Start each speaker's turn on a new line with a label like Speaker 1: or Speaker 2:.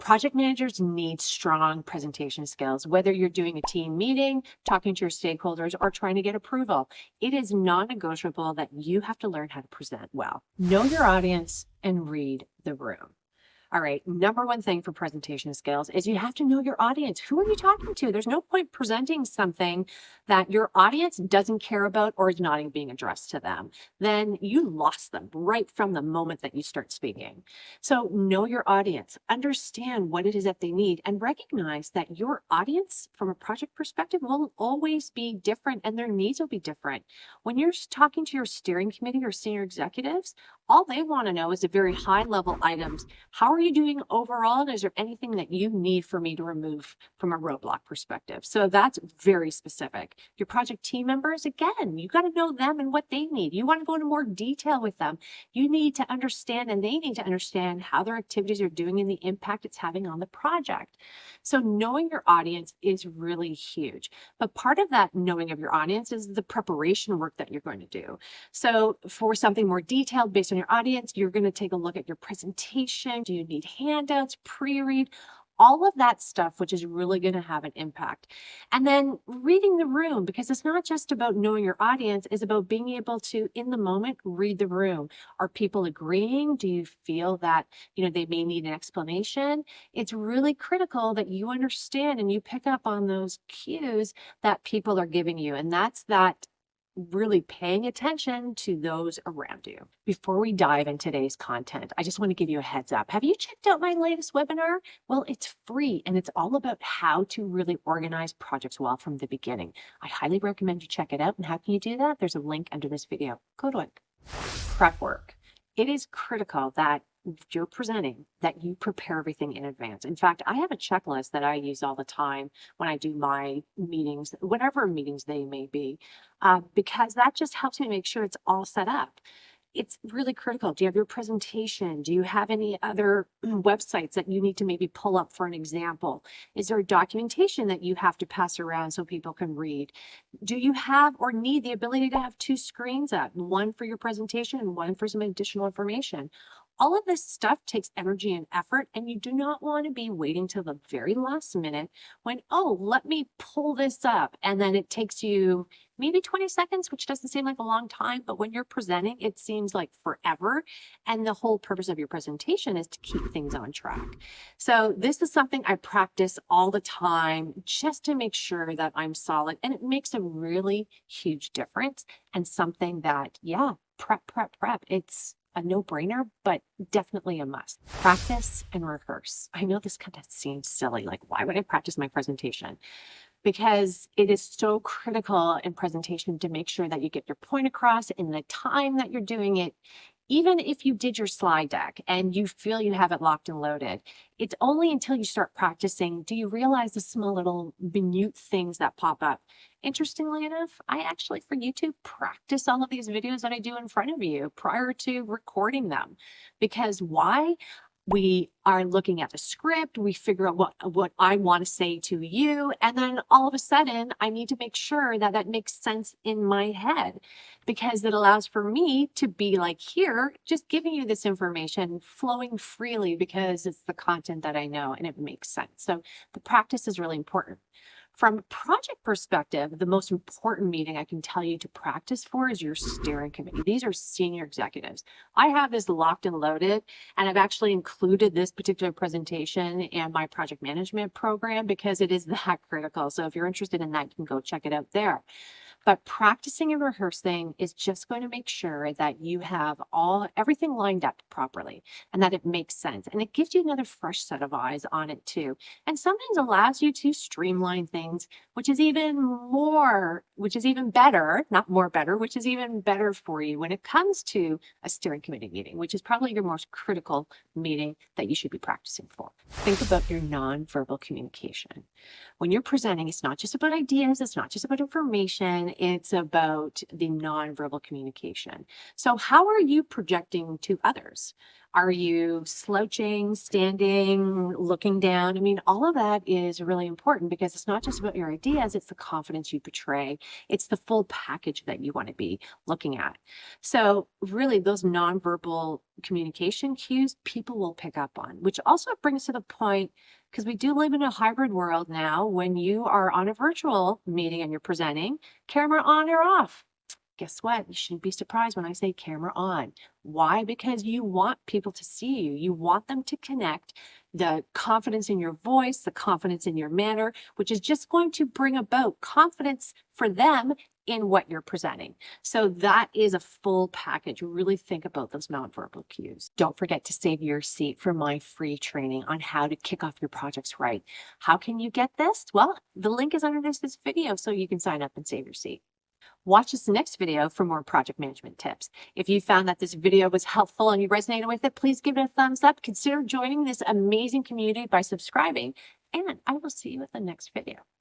Speaker 1: Project managers need strong presentation skills, whether you're doing a team meeting, talking to your stakeholders, or trying to get approval. It is non-negotiable that you have to learn how to present well. Know your audience and read the room. All right, number one thing for presentation skills is you have to know your audience. Who are you talking to? There's no point presenting something that your audience doesn't care about or is not even being addressed to them. Then you lost them right from the moment that you start speaking. So know your audience, understand what it is that they need, and recognize that your audience from a project perspective will always be different and their needs will be different. When you're talking to your steering committee or senior executives, all they want to know is the very high level items. How are you doing overall? And is there anything that you need for me to remove from a roadblock perspective? So that's very specific. Your project team members, again, you got to know them and what they need. You want to go into more detail with them. You need to understand, and they need to understand how their activities are doing and the impact it's having on the project. So knowing your audience is really huge. But part of that knowing of your audience is the preparation work that you're going to do. So for something more detailed based on your audience, you're going to take a look at your presentation. Do you need handouts, pre-read? All of that stuff, which is really going to have an impact. And then reading the room, because it's not just about knowing your audience, it's about being able to, in the moment, read the room. Are people agreeing? Do you feel that, they may need an explanation? It's really critical that you understand and you pick up on those cues that people are giving you. And that's that really paying attention to those around you. Before we dive into today's content, I just want to give you a heads up. Have you checked out my latest webinar? Well, it's free and it's all about how to really organize projects well from the beginning. I highly recommend you check it out. And how can you do that? There's a link under this video. Go to it. Prep work. It is critical that if you're presenting, that you prepare everything in advance. In fact, I have a checklist that I use all the time when I do my meetings, whatever meetings they may be, because that just helps me make sure it's all set up. It's really critical. Do you have your presentation? Do you have any other websites that you need to maybe pull up for an example? Is there documentation that you have to pass around so people can read? Do you have or need the ability to have two screens up, one for your presentation and one for some additional information? All of this stuff takes energy and effort, and you do not want to be waiting till the very last minute when, oh, let me pull this up. And then it takes you maybe 20 seconds, which doesn't seem like a long time, but when you're presenting, it seems like forever. And the whole purpose of your presentation is to keep things on track. So this is something I practice all the time just to make sure that I'm solid. And it makes a really huge difference and something that, prep. It's a no-brainer, but definitely a must. Practice and rehearse. I know this kind of seems silly, like why would I practice my presentation? Because it is so critical in presentation to make sure that you get your point across in the time that you're doing it. Even if you did your slide deck and you feel you have it locked and loaded, it's only until you start practicing do you realize the small little minute things that pop up. Interestingly enough, I actually, for YouTube, practice all of these videos that I do in front of you prior to recording them. Because why? We are looking at the script, we figure out what I want to say to you, and then all of a sudden, I need to make sure that that makes sense in my head, because it allows for me to be like here, just giving you this information, flowing freely because it's the content that I know and it makes sense. So the practice is really important. From a project perspective, the most important meeting I can tell you to practice for is your steering committee. These are senior executives. I have this locked and loaded, and I've actually included this particular presentation in my project management program because it is that critical. So if you're interested in that, you can go check it out there. But practicing and rehearsing is just going to make sure that you have everything lined up properly and that it makes sense. And it gives you another fresh set of eyes on it too. And sometimes allows you to streamline things, which is even better, not more better, which is even better for you when it comes to a steering committee meeting, which is probably your most critical meeting that you should be practicing for. Think about your nonverbal communication. When you're presenting, it's not just about ideas, it's not just about information, it's about the nonverbal communication. So how are you projecting to others? Are you slouching, standing, looking down? I mean, all of that is really important because it's not just about your ideas, it's the confidence you portray. It's the full package that you want to be looking at. So, really, those nonverbal communication cues people will pick up on, which also brings to the point because we do live in a hybrid world now when you are on a virtual meeting and you're presenting, camera on or off. Guess what? You shouldn't be surprised when I say camera on. Why? Because you want people to see you. You want them to connect the confidence in your voice, the confidence in your manner, which is just going to bring about confidence for them in what you're presenting. So that is a full package. Really think about those nonverbal cues. Don't forget to save your seat for my free training on how to kick off your projects right. How can you get this? Well, the link is under this video so you can sign up and save your seat. Watch this next video for more project management tips. If you found that this video was helpful and you resonated with it, please give it a thumbs up. Consider joining this amazing community by subscribing, and I will see you at the next video.